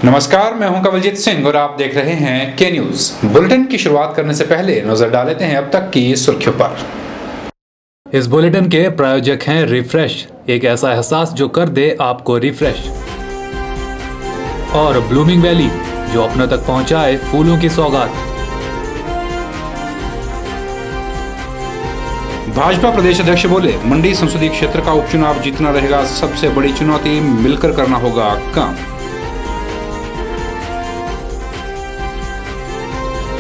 नमस्कार, मैं हूं कवलजीत सिंह और आप देख रहे हैं के न्यूज। बुलेटिन की शुरुआत करने से पहले नजर डाल लेते हैं अब तक की सुर्खियों पर। इस बुलेटिन के प्रायोजक हैं रिफ्रेश, एक ऐसा एहसास जो कर दे आपको रिफ्रेश, और ब्लूमिंग वैली, जो अपनों तक पहुंचाए फूलों की सौगात। भाजपा प्रदेश अध्यक्ष बोले, मंडी संसदीय क्षेत्र का उपचुनाव जीतना रहेगा सबसे बड़ी चुनौती, मिलकर करना होगा काम।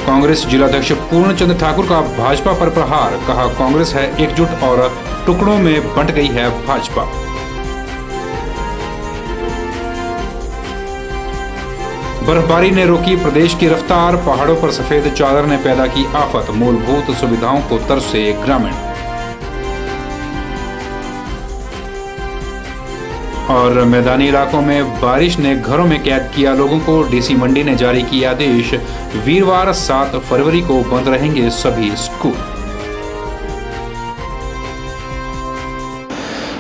कांग्रेस जिलाध्यक्ष पूर्णचंद ठाकुर का भाजपा पर प्रहार, कहा कांग्रेस है एकजुट और टुकड़ों में बंट गई है भाजपा। बर्फबारी ने रोकी प्रदेश की रफ्तार, पहाड़ों पर सफेद चादर ने पैदा की आफत, मूलभूत सुविधाओं को तरसे ग्रामीण। और मैदानी इलाकों में बारिश ने घरों में कैद किया लोगों को, डीसी मंडी ने जारी किया आदेश, वीरवार 7 फरवरी को बंद रहेंगे सभी स्कूल।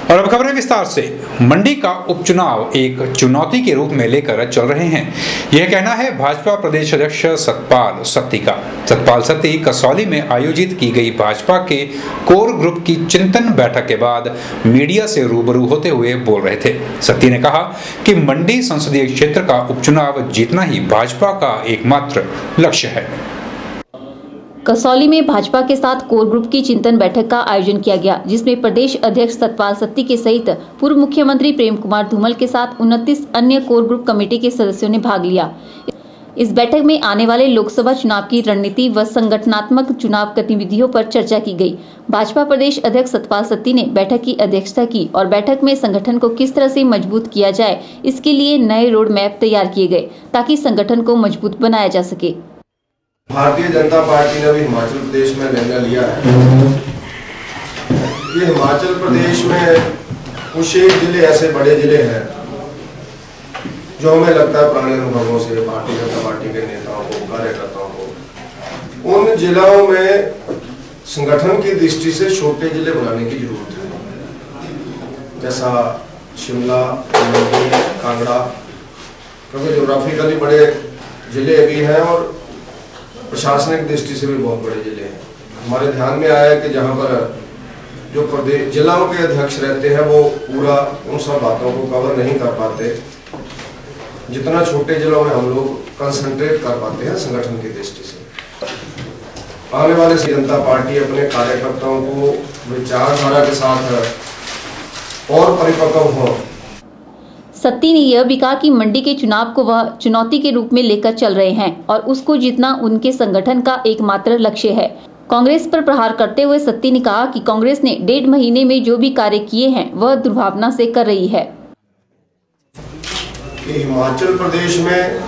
और अब खबरें विस्तार से। मंडी का उपचुनाव एक चुनौती के रूप में लेकर चल रहे हैं, यह कहना है भाजपा प्रदेश अध्यक्ष सतपाल सत्ती का। सतपाल सत्ती कसौली में आयोजित की गई भाजपा के कोर ग्रुप की चिंतन बैठक के बाद मीडिया से रूबरू होते हुए बोल रहे थे। सत्ती ने कहा कि मंडी संसदीय क्षेत्र का उपचुनाव जीतना ही भाजपा का एकमात्र लक्ष्य है। कसौली में भाजपा के साथ कोर ग्रुप की चिंतन बैठक का आयोजन किया गया, जिसमें प्रदेश अध्यक्ष सतपाल सत्ती के सहित पूर्व मुख्यमंत्री प्रेम कुमार धूमल के साथ 29 अन्य कोर ग्रुप कमेटी के सदस्यों ने भाग लिया। इस बैठक में आने वाले लोकसभा चुनाव की रणनीति व संगठनात्मक चुनाव गतिविधियों पर चर्चा की गई। भाजपा प्रदेश अध्यक्ष सतपाल सत्ती ने बैठक की अध्यक्षता की और बैठक में संगठन को किस तरह से मजबूत किया जाए, इसके लिए नए रोड मैप तैयार किए गए ताकि संगठन को मजबूत बनाया जा सके। भारतीय जनता पार्टी ने भी हिमाचल प्रदेश में निर्णय लिया है कि हिमाचल प्रदेश में कुछ एक जिले ऐसे बड़े जिले हैं जो हमें लगता है पुराने अनुभवों से भारतीय जनता पार्टी के नेताओं को, कार्यकर्ताओं को, उन जिलों में संगठन की दृष्टि से छोटे जिले बनाने की जरूरत है, जैसा शिमला, कांगड़ा, क्योंकि ज्योग्राफिकली बड़े जिले भी हैं और प्रशासनिक दृष्टि से भी बहुत बड़े जिले हैं। हमारे ध्यान में आया कि जहां पर जो प्रदेश जिलों के अध्यक्ष रहते हैं वो पूरा उन सब बातों को कवर नहीं कर पाते जितना छोटे जिलों में हम लोग कंसंट्रेट कर पाते हैं संगठन की दृष्टि से। आने वाले जनता पार्टी अपने कार्यकर्ताओं को विचारधारा के साथ और परिपक्व हो। सत्ती ने यह भी कहा कि मंडी के चुनाव को वह चुनौती के रूप में लेकर चल रहे हैं और उसको जीतना उनके संगठन का एकमात्र लक्ष्य है। कांग्रेस पर प्रहार करते हुए सत्ती ने कहा कि कांग्रेस ने 1.5 महीने में जो भी कार्य किए हैं वह दुर्भावना से कर रही है। कि हिमाचल प्रदेश में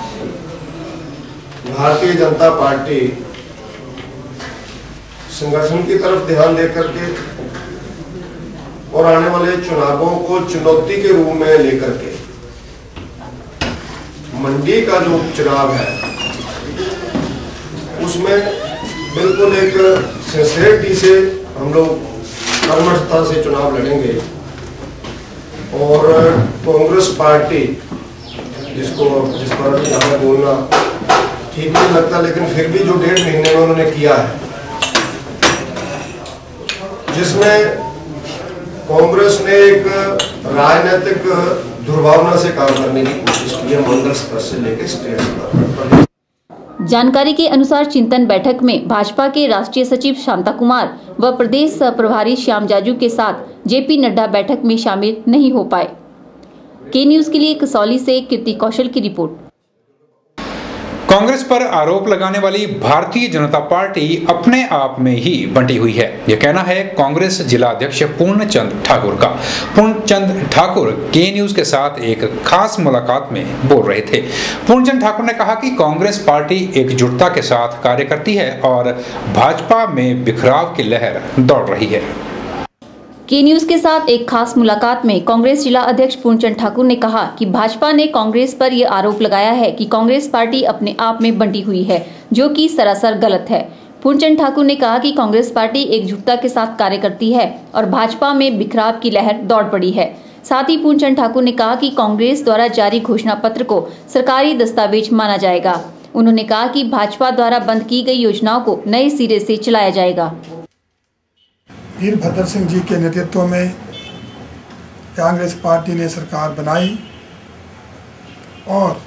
भारतीय जनता पार्टी संगठन की तरफ ध्यान देकर के और आने वाले चुनावों को चुनौती के रूप में लेकर के मंडी का जो चुनाव है उसमें बिल्कुल एक सिंसियरिटी से हम लोग कर्मठता से चुनाव लड़ेंगे और कांग्रेस पार्टी जिस पर ज़्यादा बोलना ठीक नहीं लगता, लेकिन फिर भी जो 1.5 महीने में उन्होंने किया है, जिसमें कांग्रेस ने एक राजनीतिक दुर्भावना से काम करने की कोशिश की है, मंडल स्तर से लेकर स्टेट स्तर। जानकारी के अनुसार चिंतन बैठक में भाजपा के राष्ट्रीय सचिव शांता कुमार व प्रदेश सह प्रभारी श्याम जाजू के साथ जेपी नड्डा बैठक में शामिल नहीं हो पाए। के न्यूज के लिए कसौली से कीर्ति कौशल की रिपोर्ट। कांग्रेस पर आरोप लगाने वाली भारतीय जनता पार्टी अपने आप में ही बंटी हुई है, यह कहना है कांग्रेस जिला अध्यक्ष पूर्णचंद ठाकुर का। पूर्णचंद ठाकुर के न्यूज के साथ एक खास मुलाकात में बोल रहे थे। पूर्णचंद ठाकुर ने कहा कि कांग्रेस पार्टी एकजुटता के साथ कार्य करती है और भाजपा में बिखराव की लहर दौड़ रही है। के न्यूज के साथ एक खास मुलाकात में कांग्रेस जिला अध्यक्ष पूर्णचंद ठाकुर ने कहा कि भाजपा ने कांग्रेस पर यह आरोप लगाया है कि कांग्रेस पार्टी अपने आप में बंटी हुई है, जो कि सरासर गलत है। पूर्णचंद ठाकुर ने कहा कि कांग्रेस पार्टी एकजुटता के साथ कार्य करती है और भाजपा में बिखराव की लहर दौड़ पड़ी है। साथ ही पूर्णचंद ठाकुर ने कहा कि कांग्रेस द्वारा जारी घोषणा पत्र को सरकारी दस्तावेज माना जाएगा। उन्होंने कहा कि भाजपा द्वारा बंद की गई योजनाओं को नए सिरे से चलाया जाएगा। वीरभद्र सिंह जी के नेतृत्व में कांग्रेस पार्टी ने सरकार बनाई और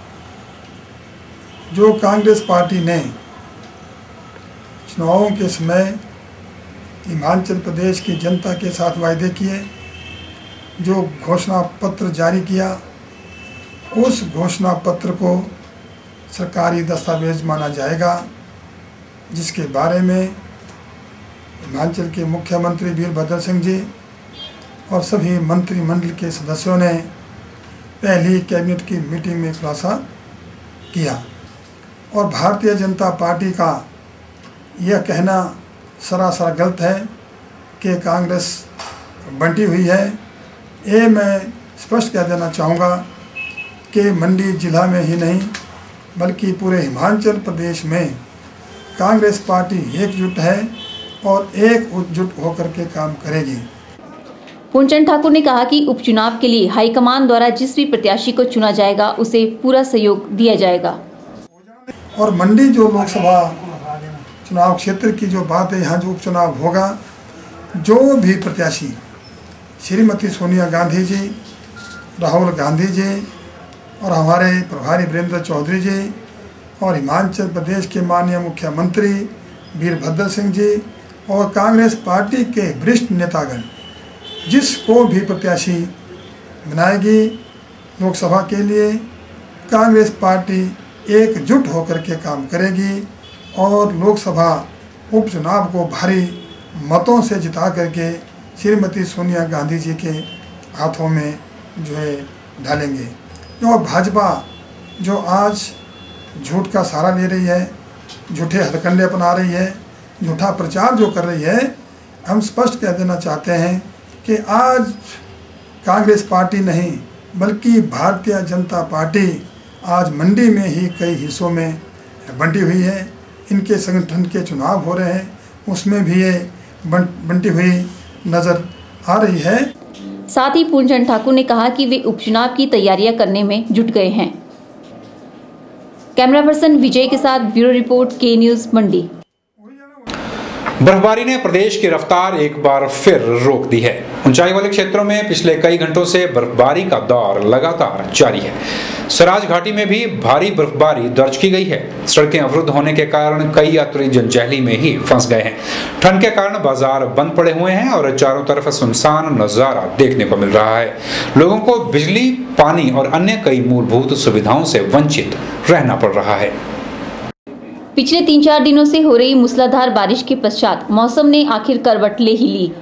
जो कांग्रेस पार्टी ने चुनावों के समय हिमाचल प्रदेश की जनता के साथ वायदे किए, जो घोषणा पत्र जारी किया, उस घोषणा पत्र को सरकारी दस्तावेज माना जाएगा, जिसके बारे में हिमाचल के मुख्यमंत्री वीरभद्र सिंह जी और सभी मंत्रिमंडल के सदस्यों ने पहली कैबिनेट की मीटिंग में खुलासा किया। और भारतीय जनता पार्टी का यह कहना सरासर गलत है कि कांग्रेस बंटी हुई है। ये मैं स्पष्ट कह देना चाहूँगा कि मंडी जिला में ही नहीं बल्कि पूरे हिमाचल प्रदेश में कांग्रेस पार्टी एकजुट है और एकजुट होकर के काम करेगी। पूर्णचंद ठाकुर ने कहा कि उपचुनाव के लिए हाईकमान द्वारा जिस भी प्रत्याशी को चुना जाएगा उसे पूरा सहयोग दिया जाएगा। और मंडी जो लोकसभा चुनाव क्षेत्र की जो बात है, यहाँ जो उपचुनाव होगा, जो भी प्रत्याशी श्रीमती सोनिया गांधी जी, राहुल गांधी जी और हमारे प्रभारी वीरेंद्र चौधरी जी और हिमाचल प्रदेश के माननीय मुख्यमंत्री वीरभद्र सिंह जी और कांग्रेस पार्टी के वरिष्ठ नेतागण जिसको भी प्रत्याशी बनाएगी लोकसभा के लिए, कांग्रेस पार्टी एकजुट होकर के काम करेगी और लोकसभा उपचुनाव को भारी मतों से जिता करके श्रीमती सोनिया गांधी जी के हाथों में जो है डालेंगे। और भाजपा जो आज झूठ का सहारा ले रही है, झूठे हथकंडे अपना रही है, झूठा प्रचार जो कर रही है, हम स्पष्ट कह देना चाहते हैं कि आज कांग्रेस पार्टी नहीं बल्कि भारतीय जनता पार्टी आज मंडी में ही कई हिस्सों में बंटी हुई है। इनके संगठन के चुनाव हो रहे हैं, उसमें भी ये बंटी हुई नजर आ रही है। साथ ही पूर्णचंद ठाकुर ने कहा कि वे उपचुनाव की तैयारियां करने में जुट गए हैं। कैमरा पर्सन विजय के साथ ब्यूरो रिपोर्ट, के न्यूज, मंडी। बर्फबारी ने प्रदेश की रफ्तार एक बार फिर रोक दी है। ऊंचाई वाले क्षेत्रों में पिछले कई घंटों से बर्फबारी का दौर लगातार जारी है। सराज घाटी में भी भारी बर्फबारी दर्ज की गई है। सड़कें अवरुद्ध होने के कारण कई यात्री जंजैहली में ही फंस गए हैं। ठंड के कारण बाजार बंद पड़े हुए हैं और चारों तरफ सुनसान नजारा देखने को मिल रहा है। लोगों को बिजली, पानी और अन्य कई मूलभूत सुविधाओं से वंचित रहना पड़ रहा है। पिछले 3-4 दिनों से हो रही मूसलाधार बारिश के पश्चात मौसम ने आखिर करवट ले ही ली।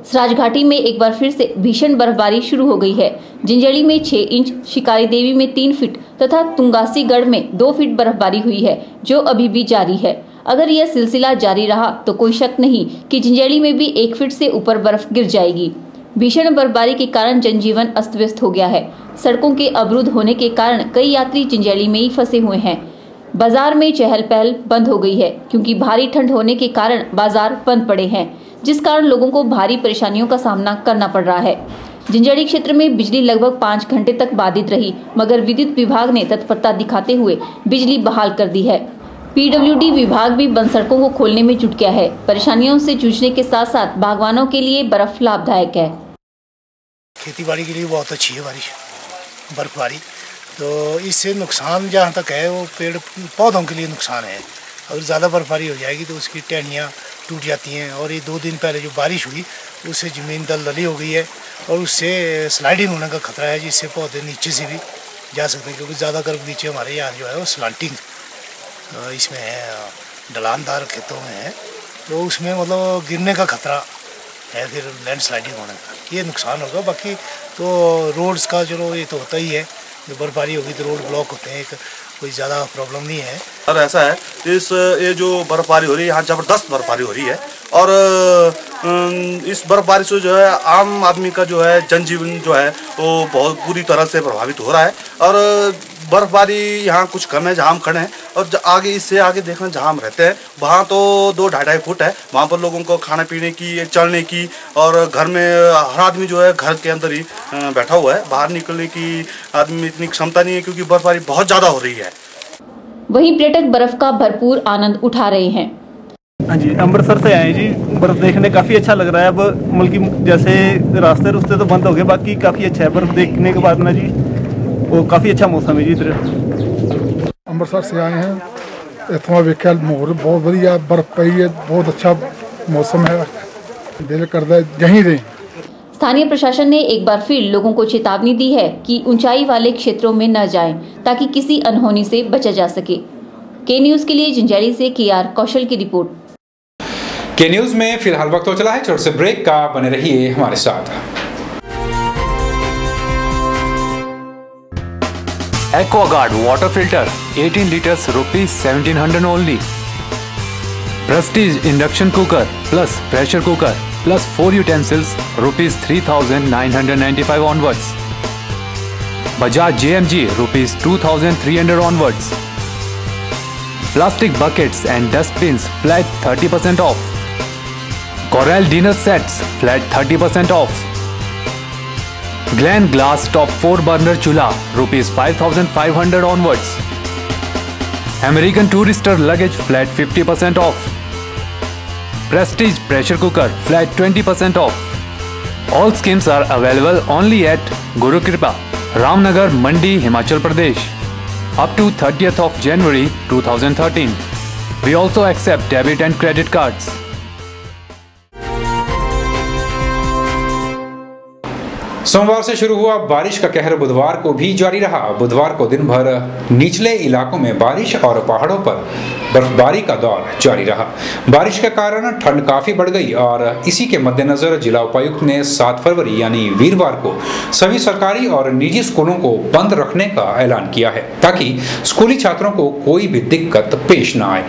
सराज घाटी में एक बार फिर से भीषण बर्फबारी शुरू हो गई है। जिंजैहली में 6 इंच, शिकारी देवी में 3 फीट तथा तुंगासीगढ़ में 2 फीट बर्फबारी हुई है, जो अभी भी जारी है। अगर यह सिलसिला जारी रहा तो कोई शक नहीं कि जिंजैहली में भी 1 फीट से ऊपर बर्फ गिर जाएगी। भीषण बर्फबारी के कारण जनजीवन अस्त व्यस्त हो गया है। सड़कों के अवरुद्ध होने के कारण कई यात्री जिंजैहली में ही फंसे हुए हैं। बाजार में चहल पहल बंद हो गई है क्योंकि भारी ठंड होने के कारण बाजार बंद पड़े हैं, जिस कारण लोगों को भारी परेशानियों का सामना करना पड़ रहा है। जिंजैहली क्षेत्र में बिजली लगभग 5 घंटे तक बाधित रही, मगर विद्युत विभाग ने तत्परता दिखाते हुए बिजली बहाल कर दी है। पीडब्ल्यूडी विभाग भी बंद सड़कों को खोलने में जुट गया है। परेशानियों से जूझने के साथ साथ बागवानों के लिए बर्फ लाभदायक है। खेती बाड़ी के लिए बहुत अच्छी है बारिश, बर्फबारी। तो इससे नुकसान जहाँ तक है वो पेड़ पौधों के लिए नुकसान है। अगर ज़्यादा बर्फबारी हो जाएगी तो उसकी टहनियाँ टूट जाती हैं। और ये 2 दिन पहले जो बारिश हुई उससे ज़मीन दलदली हो गई है और उससे स्लाइडिंग होने का खतरा है, जिससे पौधे नीचे से भी जा सकते हैं। क्योंकि ज़्यादातर नीचे हमारे यहाँ जो है वो स्लांटिंग इसमें है, ढलानदार खेतों में है, तो उसमें मतलब गिरने का खतरा है, फिर लैंड स्लाइडिंग होने का ये नुकसान होगा। बाकी तो रोड्स का चलो ये तो होता ही है, जब बर्फबारी होगी तो रोड ब्लॉक होते हैं, कोई ज़्यादा प्रॉब्लम नहीं है। और ऐसा है ये जो बर्फबारी हो रही है यहाँ ज़बरदस्त बर्फबारी हो रही है और इस बर्फबारी से जो है आम आदमी का जो है जनजीवन जो है वो बहुत बुरी तरह से प्रभावित हो रहा है। और बर्फबारी यहाँ कुछ कम है जहाँ हम खड़े हैं, और आगे इससे आगे देखना जहाँ हम रहते हैं वहाँ तो 2-2.5 फुट है। वहाँ पर लोगों को खाने पीने की, चलने की, और घर में हर आदमी जो है घर के अंदर ही बैठा हुआ है। बाहर निकलने की आदमी में इतनी क्षमता नहीं है क्योंकि बर्फबारी बहुत ज़्यादा हो रही है। वहीं पर्यटक बर्फ का भरपूर आनंद उठा रहे हैं। हाँ जी, अमृतसर से आए जी। बर्फ देखने काफ़ी अच्छा लग रहा है। अब मतलब जैसे रास्ते तो बंद हो गए, बाकी काफ़ी अच्छा है। बर्फ देखने के बाद ना जी वो काफ़ी अच्छा मौसम है जी इधर। अमृतसर से आए हैं, इतना वेख्या माहौल बहुत बढ़िया, बर्फ पई है, बहुत अच्छा मौसम है, दिल करता है यहीं रहें। स्थानीय प्रशासन ने एक बार फिर लोगों को चेतावनी दी है कि ऊंचाई वाले क्षेत्रों में न जाएं ताकि किसी अनहोनी से बचा जा सके। के न्यूज के लिए जंजैली से KR कौशल की रिपोर्ट। के न्यूज में फिलहाल वक्त हो चला है छोटे से ब्रेक का, बने रहिए हमारे साथ। Aquaguard water filter 18 litres ₹1700 only. Prestige induction cooker plus pressure cooker plus 4 utensils ₹3995 onwards. Bajaj JMG ₹2300 onwards. Plastic buckets and dustbins flat 30% of. Corel dinner sets flat 30% off. Glen Glass top 4 burner chula ₹5500 onwards. American Tourister luggage flat 50% off. Prestige pressure cooker flat 20% off. All schemes are available only at Guru Kripa, Ramnagar, Mandi, Himachal Pradesh up to 30th of January 2013. We also accept debit and credit cards. सोमवार से शुरू हुआ बारिश का कहर बुधवार को भी जारी रहा। बुधवार को दिन भर निचले इलाकों में बारिश और पहाड़ों पर बर्फबारी का दौर जारी रहा। बारिश के कारण ठंड काफी बढ़ गई और इसी के मद्देनजर जिला उपायुक्त ने 7 फरवरी यानी वीरवार को सभी सरकारी और निजी स्कूलों को बंद रखने का ऐलान किया है ताकि स्कूली छात्रों को कोई भी दिक्कत पेश न आए।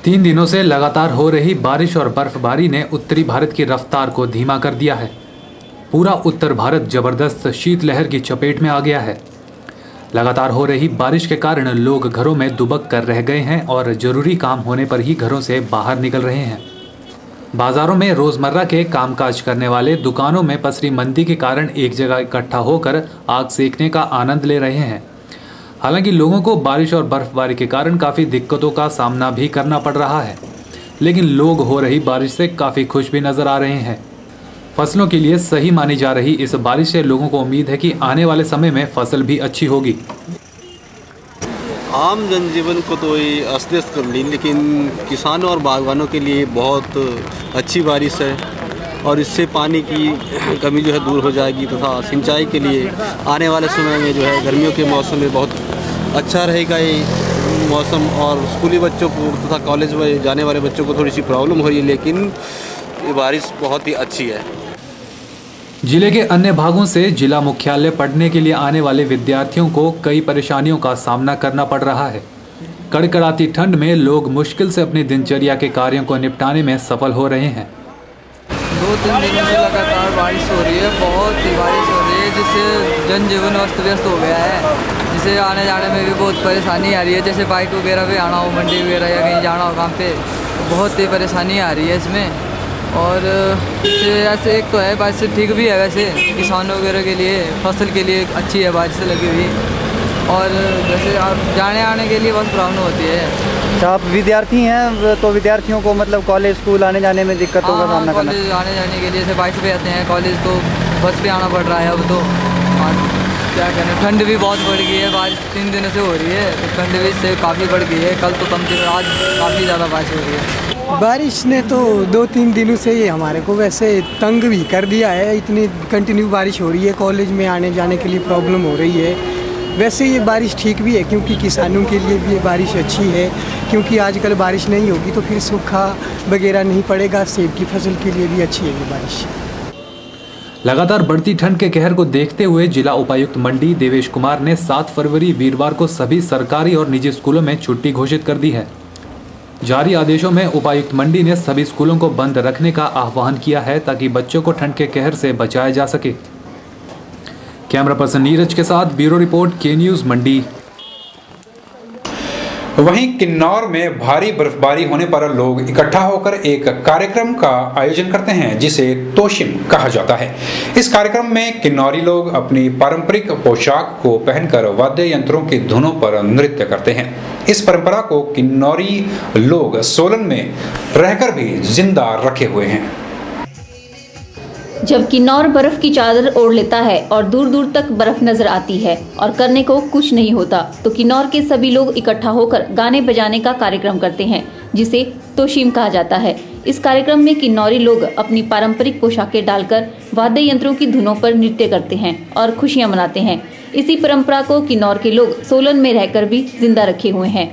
3 दिनों से लगातार हो रही बारिश और बर्फबारी ने उत्तरी भारत की रफ्तार को धीमा कर दिया है। पूरा उत्तर भारत जबरदस्त शीतलहर की चपेट में आ गया है। लगातार हो रही बारिश के कारण लोग घरों में दुबक कर रह गए हैं और जरूरी काम होने पर ही घरों से बाहर निकल रहे हैं। बाजारों में रोजमर्रा के कामकाज करने वाले दुकानों में पसरी मंदी के कारण एक जगह इकट्ठा होकर आग सेकने का आनंद ले रहे हैं। हालांकि लोगों को बारिश और बर्फबारी के कारण काफ़ी दिक्कतों का सामना भी करना पड़ रहा है, लेकिन लोग हो रही बारिश से काफ़ी खुश भी नज़र आ रहे हैं। फसलों के लिए सही मानी जा रही इस बारिश से लोगों को उम्मीद है कि आने वाले समय में फसल भी अच्छी होगी। आम जनजीवन को तो ये अस्त व्यस्त कर ली, लेकिन किसानों और बागवानों के लिए बहुत अच्छी बारिश है और इससे पानी की कमी जो है दूर हो जाएगी तथा सिंचाई के लिए आने वाले समय में जो है गर्मियों के मौसम में बहुत अच्छा रहेगा ये मौसम। और स्कूली बच्चों को तथा कॉलेज में जाने वाले बच्चों को थोड़ी सी प्रॉब्लम हो रही है, लेकिन ये बारिश बहुत ही अच्छी है। जिले के अन्य भागों से जिला मुख्यालय पढ़ने के लिए आने वाले विद्यार्थियों को कई परेशानियों का सामना करना पड़ रहा है। कड़कड़ाती ठंड में लोग मुश्किल से अपनी दिनचर्या के कार्यों को निपटाने में सफल हो रहे हैं। 2-3 दिनों से लगातार बारिश हो रही है, बहुत ही बारिश हो रही है, जिससे जनजीवन अस्त व्यस्त हो गया है, जिसे आने जाने में भी बहुत परेशानी आ रही है। जैसे बाइक वगैरह पे आना हो, मंडी वगैरह या कहीं जाना हो काम पे, बहुत ही परेशानी आ रही है इसमें। और इससे ऐसे एक तो है बारिश से ठीक भी है, वैसे किसानों वगैरह के लिए फसल के लिए अच्छी है बारिश से लगी हुई। और जैसे आप जाने आने के लिए बहुत प्रॉब्लम होती है। अच्छा, आप विद्यार्थी हैं तो विद्यार्थियों को मतलब कॉलेज स्कूल आने जाने में दिक्कतों का सामना करना? कॉलेज आने जाने के लिए जैसे बाइक पे आते हैं कॉलेज, तो बस पे आना पड़ रहा है अब तो। और क्या करें, ठंड भी बहुत बढ़ गई है, बारिश 3 दिनों से हो रही है तो ठंड भी इससे काफ़ी बढ़ गई है। कल तो कम से आज काफ़ी ज़्यादा बारिश हो रही है। बारिश ने तो 2-3 दिनों से ये हमारे को वैसे तंग भी कर दिया है। इतनी कंटिन्यू बारिश हो रही है, कॉलेज में आने जाने के लिए प्रॉब्लम हो रही है। वैसे ये बारिश ठीक भी है क्योंकि किसानों के लिए भी ये बारिश अच्छी है, क्योंकि आजकल बारिश नहीं होगी तो फिर सूखा वगैरह नहीं पड़ेगा। सेब की फसल के लिए भी अच्छी है ये बारिश। लगातार बढ़ती ठंड के कहर को देखते हुए जिला उपायुक्त मंडी देवेश कुमार ने 7 फरवरी वीरवार को सभी सरकारी और निजी स्कूलों में छुट्टी घोषित कर दी है। जारी आदेशों में उपायुक्त मंडी ने सभी स्कूलों को बंद रखने का आह्वान किया है ताकि बच्चों को ठंड के कहर से बचाया जा सके। कैमरा पर्सन नीरज के साथ ब्यूरो रिपोर्ट, के न्यूज़ मंडी। वहीं किन्नौर में भारी बर्फबारी होने पर लोग इकट्ठा होकर एक कार्यक्रम का आयोजन करते हैं जिसे तोशिम कहा जाता है। इस कार्यक्रम में किन्नौरी लोग अपनी पारंपरिक पोशाक को पहनकर वाद्य यंत्रों की धुनों पर नृत्य करते हैं। इस परंपरा को किन्नौरी लोग सोलन में रहकर भी जिंदा रखे हुए हैं। जब किन्नौर बर्फ की चादर ओढ़ लेता है और दूर दूर तक बर्फ नजर आती है और करने को कुछ नहीं होता, तो किन्नौर के सभी लोग इकट्ठा होकर गाने बजाने का कार्यक्रम करते हैं जिसे तोशिम कहा जाता है। इस कार्यक्रम में किन्नौरी लोग अपनी पारंपरिक पोशाकें डालकर वाद्य यंत्रों की धुनों पर नृत्य करते हैं और खुशियां मनाते हैं। इसी परंपरा को किन्नौर के लोग सोलन में रहकर भी जिंदा रखे हुए हैं।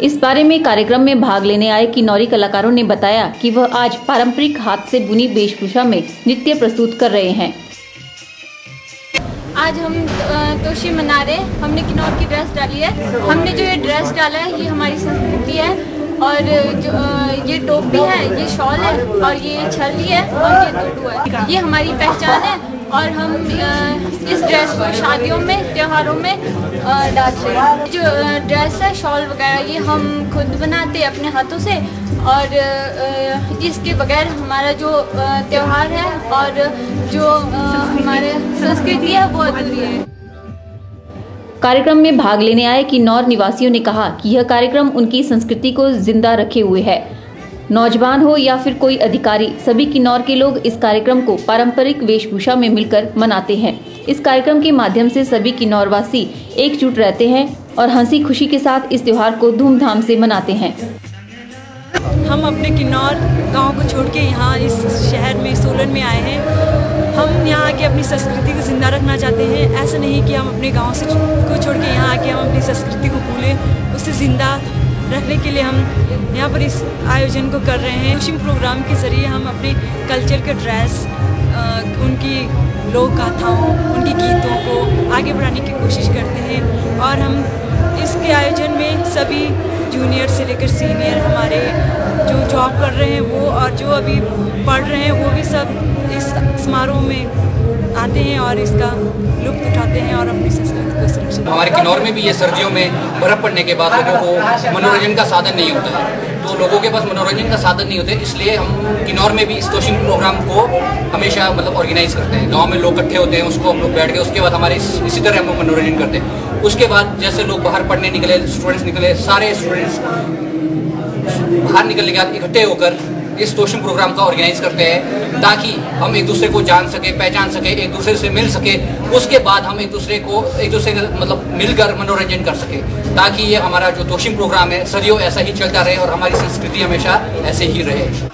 इस बारे में कार्यक्रम में भाग लेने आए किन्नौरी कलाकारों ने बताया कि वह आज पारंपरिक हाथ से बुनी वेशभूषा में नृत्य प्रस्तुत कर रहे हैं। आज हम तोशिम मना रहे हैं। हमने किन्नौर की ड्रेस डाली है। हमने जो ये ड्रेस डाला है ये हमारी संस्कृति है और जो ये टोपी है, ये शॉल है और ये छली है और ये डोडू है। ये हमारी पहचान है और हम इस ड्रेस को शादियों में, त्योहारों में डालते हैं। जो ड्रेस है, शॉल वगैरह ये हम खुद बनाते हैं अपने हाथों से और इसके बगैर हमारा जो त्योहार है और जो हमारे संस्कृति है वो अधूरी है। कार्यक्रम में भाग लेने आए किन्नौर निवासियों ने कहा कि यह कार्यक्रम उनकी संस्कृति को जिंदा रखे हुए है। नौजवान हो या फिर कोई अधिकारी, सभी किन्नौर के लोग इस कार्यक्रम को पारंपरिक वेशभूषा में मिलकर मनाते हैं। इस कार्यक्रम के माध्यम से सभी किन्नौरवासी एकजुट रहते हैं और हंसी खुशी के साथ इस त्योहार को धूमधाम से मनाते हैं। हम अपने किन्नौर गांव को छोड़ के यहाँ इस शहर में सोलन में आए हैं। हम यहाँ आके अपनी संस्कृति को जिंदा रखना चाहते हैं। ऐसा नहीं कि हम अपने गांव से को छोड़ के यहाँ आके हम अपनी संस्कृति को भूलें, उसे जिंदा रखने के लिए हम यहाँ पर इस आयोजन को कर रहे हैं। तोशिम प्रोग्राम के ज़रिए हम अपने कल्चर के ड्रेस, उनकी लोक गाथाओं, उनके गीतों को आगे बढ़ाने की कोशिश करते हैं और हम इसके आयोजन में सभी जूनियर से लेकर सीनियर, हमारे जो जॉब कर रहे हैं वो और जो अभी पढ़ रहे हैं वो भी सब इस समारोह में आते हैं और इसका लुत्फ उठाते हैं और अपनी संस्कृति को सुरक्षित। हमारे किन्नौर में भी ये सर्दियों में बर्फ़ पड़ने के बाद लोगों को मनोरंजन का साधन नहीं होता है, तो लोगों के पास मनोरंजन का साधन नहीं होते, इसलिए हम किन्नौर में भी इस तोशिम प्रोग्राम को हमेशा ऑर्गेनाइज करते हैं। गांव में लोग इकट्ठे होते हैं, उसको हम लोग बैठ के उसके बाद हमारे इसी तरह हम लोग मनोरंजन करते हैं। उसके बाद जैसे लोग बाहर पढ़ने निकले, स्टूडेंट्स निकले, सारे स्टूडेंट्स बाहर निकलने के बाद इकट्ठे होकर इस तोशिम प्रोग्राम का ऑर्गेनाइज करते हैं ताकि हम एक दूसरे को जान सके, पहचान सके, एक दूसरे से मिल सके। उसके बाद हम एक दूसरे मिलकर मनोरंजन कर सके, ताकि ये हमारा जो तोशिम प्रोग्राम है सदियों ऐसा ही चलता रहे और हमारी संस्कृति हमेशा ऐसे ही रहे।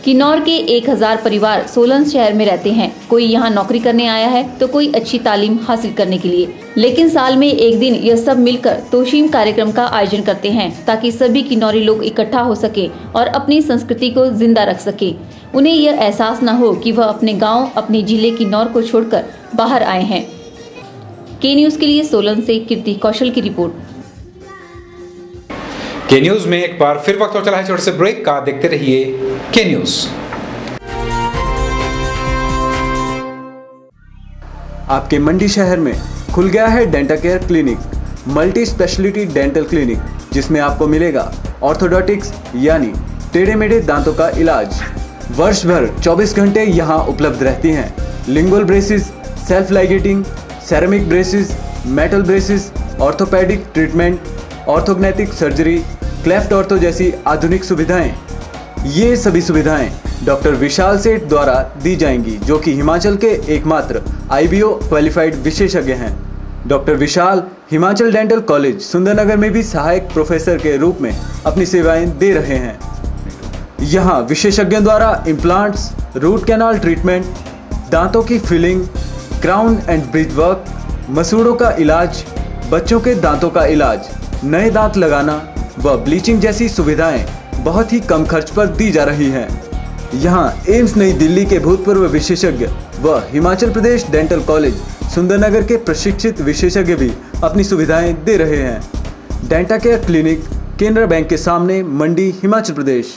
किन्नौर के 1000 परिवार सोलन शहर में रहते हैं। कोई यहाँ नौकरी करने आया है तो कोई अच्छी तालीम हासिल करने के लिए, लेकिन साल में एक दिन यह सब मिलकर तोशिम कार्यक्रम का आयोजन करते हैं ताकि सभी किन्नौरी लोग इकट्ठा हो सके और अपनी संस्कृति को जिंदा रख सके। उन्हें यह एहसास न हो कि वह अपने गाँव, अपने जिले किन्नौर को छोड़कर बाहर आए हैं। के न्यूज के लिए सोलन से कीर्ति कौशल की रिपोर्ट। के न्यूज में एक बार फिर वक्त हो चला है छोटे से ब्रेक का। देखते रहिए के न्यूज। आपके मंडी शहर में खुल गया है dental care clinic, multi speciality dental clinic, जिसमें आपको मिलेगा ऑर्थोडोंटिक्स यानी टेढ़े मेढ़े दांतों का इलाज। वर्ष भर 24 घंटे यहाँ उपलब्ध रहती हैं। Lingual braces, self ligating, ceramic braces, metal braces, orthopaedic treatment, orthognathic surgery, cleft ortho जैसी आधुनिक सुविधाएं। ये सभी सुविधाएं डॉक्टर विशाल सेठ द्वारा दी जाएंगी, जो कि हिमाचल के एकमात्र IBO क्वालिफाइड विशेषज्ञ हैं। डॉक्टर विशाल हिमाचल डेंटल कॉलेज सुंदरनगर में भी सहायक प्रोफेसर के रूप में अपनी सेवाएं दे रहे हैं। यहाँ विशेषज्ञों द्वारा इम्प्लांट्स, रूट कैनाल ट्रीटमेंट, दांतों की filling, crown and bridge work, मसूड़ों का इलाज, बच्चों के दांतों का इलाज, नए दांत लगाना व ब्लीचिंग जैसी सुविधाएं बहुत ही कम खर्च पर दी जा रही हैं। यहाँ एम्स नई दिल्ली के भूतपूर्व विशेषज्ञ व हिमाचल प्रदेश डेंटल कॉलेज सुंदरनगर के प्रशिक्षित विशेषज्ञ भी अपनी सुविधाएं दे रहे हैं। Denta care clinic, Canara bank के सामने, मंडी, हिमाचल प्रदेश।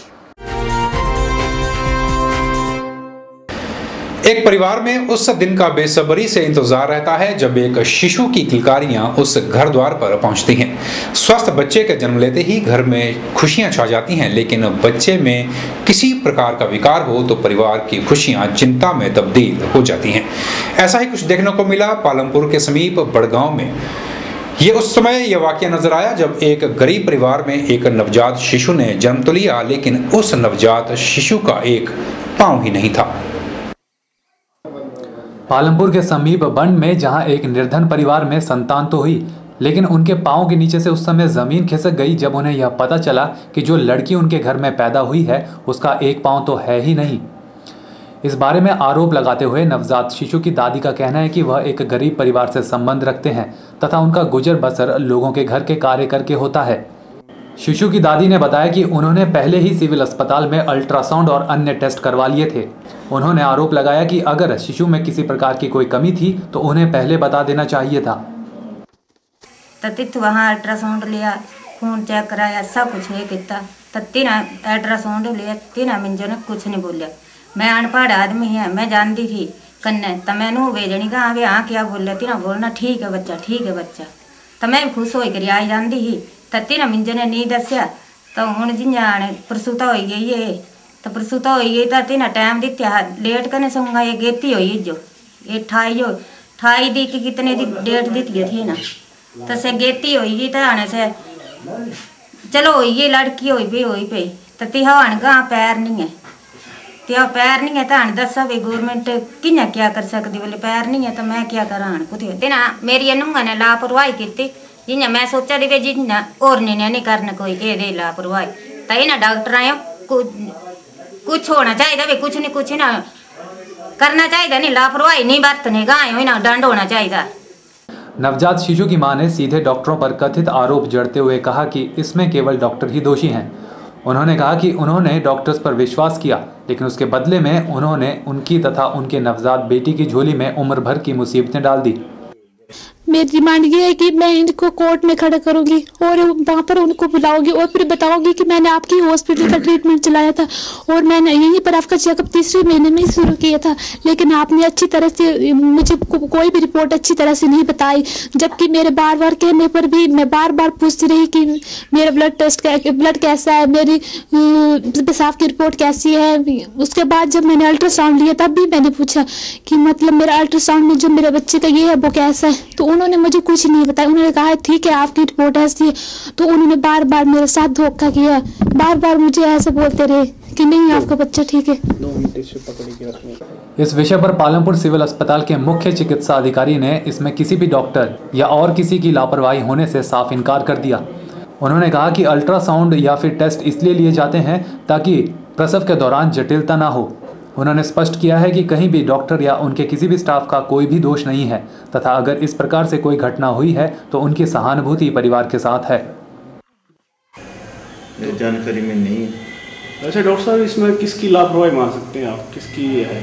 एक परिवार में उस दिन का बेसब्री से इंतजार रहता है जब एक शिशु की किलकारियां उस घर द्वार पर पहुंचती हैं। स्वस्थ बच्चे के जन्म लेते ही घर में खुशियां छा जाती हैं, लेकिन बच्चे में किसी प्रकार का विकार हो तो परिवार की खुशियां चिंता में तब्दील हो जाती हैं। ऐसा ही कुछ देखने को मिला पालमपुर के समीप बड़गांव में। ये उस समय यह वाकया नजर आया जब एक गरीब परिवार में एक नवजात शिशु ने जन्म तो लिया, लेकिन उस नवजात शिशु का एक पांव ही नहीं था। पालमपुर के समीप बंड में जहां एक निर्धन परिवार में संतान तो हुई, लेकिन उनके पांव के नीचे से उस समय जमीन खिसक गई जब उन्हें यह पता चला कि जो लड़की उनके घर में पैदा हुई है उसका एक पांव तो है ही नहीं। इस बारे में आरोप लगाते हुए नवजात शिशु की दादी का कहना है कि वह एक गरीब परिवार से संबंध रखते हैं तथा उनका गुजर बसर लोगों के घर के कार्य करके होता है। शिशु की दादी ने बताया कि उन्होंने पहले ही सिविल अस्पताल में अल्ट्रासाउंड और अन्य टेस्ट करवा लिए थे। उन्होंने आरोप लगाया कि अगर शिशु में किसी प्रकार की कोई कमी थी तो उन्हें पहले बता देना चाहिए था। वहाँ अल्ट्रासाउंड लिया, खून चेक कराया, सब कुछ है किया। तीन अल्ट्रासाउंड लिया, तीन मिंजो ने कुछ नहीं बोलिया। मैं अनपढ़ आदमी है, मैं जानती थी कन्ने तो मैनू भेजनी कहा वे हाँ क्या बोल तीना बोलना ठीक है बच्चा, ठीक है बच्चा। तो मैं खुश हो कर आई जाती ही। तो तीन मिंजो ने नहीं दसिया तो हूँ जिन्हें प्रसूता हो गई है तो प्रसूता हो गई तो तीन टाइम दित्या डेट कने सूंगा ये गेती हुई जो ये 28 दी की कितने दी डेट दी थी ना तो से गेती हुई तो आने से चलो हुई ये लड़की हुई पे तो तिहान गा पैर नहीं है, तो पैर नहीं है तो आने दसा भी गवर्नमेंट किन्या क्या कर सकती, बोले पैर नहीं है तो मैं क्या करा कुछ ना। मेरी नूंगा ने लापरवाही की जिन्हें मैं सोचा दी जिन्हें और नहीं करना कोई ये लापरवाही तो इन्हें डॉक्टर आयो कुछ होना चाहिए भी कुछ ना करना चाहिए, नहीं लापरवाही नहीं बरतने गाय ना दंड होना चाहिए। नवजात शिशु की मां ने सीधे डॉक्टरों पर कथित आरोप जड़ते हुए कहा कि इसमें केवल डॉक्टर ही दोषी हैं। उन्होंने कहा कि उन्होंने डॉक्टर्स पर विश्वास किया, लेकिन उसके बदले में उन्होंने उनकी तथा उनके नवजात बेटी की झोली में उम्र भर की मुसीबतें डाल दी। मेरी डिमांड ये है कि मैं इनको कोर्ट में खड़ा करूंगी और वहाँ पर उनको बुलाऊंगी और फिर बताऊंगी कि मैंने आपकी हॉस्पिटल का ट्रीटमेंट चलाया था और मैंने यहीं पर आपका चेकअप तीसरे महीने में ही शुरू किया था, लेकिन आपने अच्छी तरह से मुझे कोई भी रिपोर्ट अच्छी तरह से नहीं बताई। जबकि मेरे बार बार कहने पर भी मैं बार बार पूछती रही कि मेरा ब्लड कैसा है, मेरी पेशाब की रिपोर्ट कैसी है। उसके बाद जब मैंने अल्ट्रासाउंड लिया तब भी मैंने पूछा कि मतलब मेरा अल्ट्रासाउंड में जो मेरे बच्चे का ये है वो कैसा है, तो उन्होंने मुझे कुछ नहीं बताया। उन्होंने कहा ठीक है आपकी रिपोर्ट ऐसी है, तो उन्होंने बार बार मेरे साथ धोखा किया, बार बार मुझे ऐसे बोलते रहे कि नहीं आपका बच्चा ठीक है। इस विषय पर पालमपुर सिविल अस्पताल के मुख्य चिकित्सा अधिकारी ने इसमें किसी भी डॉक्टर या और किसी की लापरवाही होने से साफ इनकार कर दिया। उन्होंने कहा कि अल्ट्रासाउंड या फिर टेस्ट इसलिए लिए जाते हैं ताकि प्रसव के दौरान जटिलता ना हो। उन्होंने स्पष्ट किया है कि कहीं भी डॉक्टर या उनके किसी भी स्टाफ का कोई भी दोष नहीं है तथा अगर इस प्रकार से कोई घटना हुई है तो उनकी सहानुभूति परिवार के साथ है। जानकारी में नहीं। वैसे डॉक्टर साहब इसमें किसकी लापरवाही मान सकते हैं आप, किसकी है?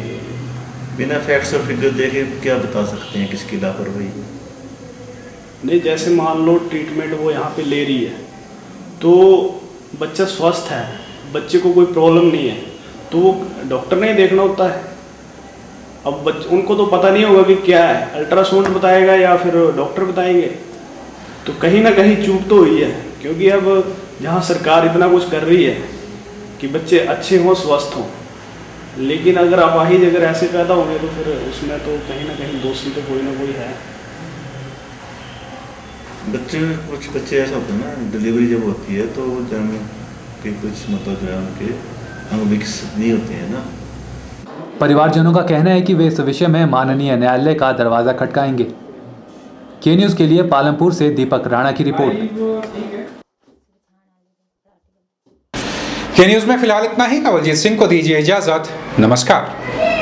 बिना फैक्ट्स और फिगर देखे क्या बता सकते हैं किसकी लापरवाही? नहीं, जैसे मान लो ट्रीटमेंट वो यहाँ पे ले रही है तो बच्चा स्वस्थ है, बच्चे को कोई प्रॉब्लम नहीं है, तो वो डॉक्टर ने ही देखना होता है। अब उनको तो पता नहीं होगा कि क्या है, अल्ट्रासाउंड बताएगा या फिर डॉक्टर बताएंगे, तो कहीं ना कहीं चूक तो हुई है। क्योंकि अब जहाँ सरकार इतना कुछ कर रही है कि बच्चे अच्छे हों, स्वस्थ हों, लेकिन अगर अपाहिज अगर ऐसे पैदा होंगे तो फिर उसमें तो कहीं ना कहीं दोषी तो कोई ना कोई है। कुछ बच्चे ऐसा होता है ना, डिलीवरी जब होती है तो जन्म के कुछ मतलब जो है उनके अंग विकसित नहीं होते हैं ना। परिवारजनों का कहना है कि वे इस विषय में माननीय न्यायालय का दरवाजा खटकाएंगे। के न्यूज़ के लिए पालमपुर से दीपक राणा की रिपोर्ट। के न्यूज़ में फिलहाल इतना ही। कवलजीत सिंह को दीजिए इजाजत। नमस्कार।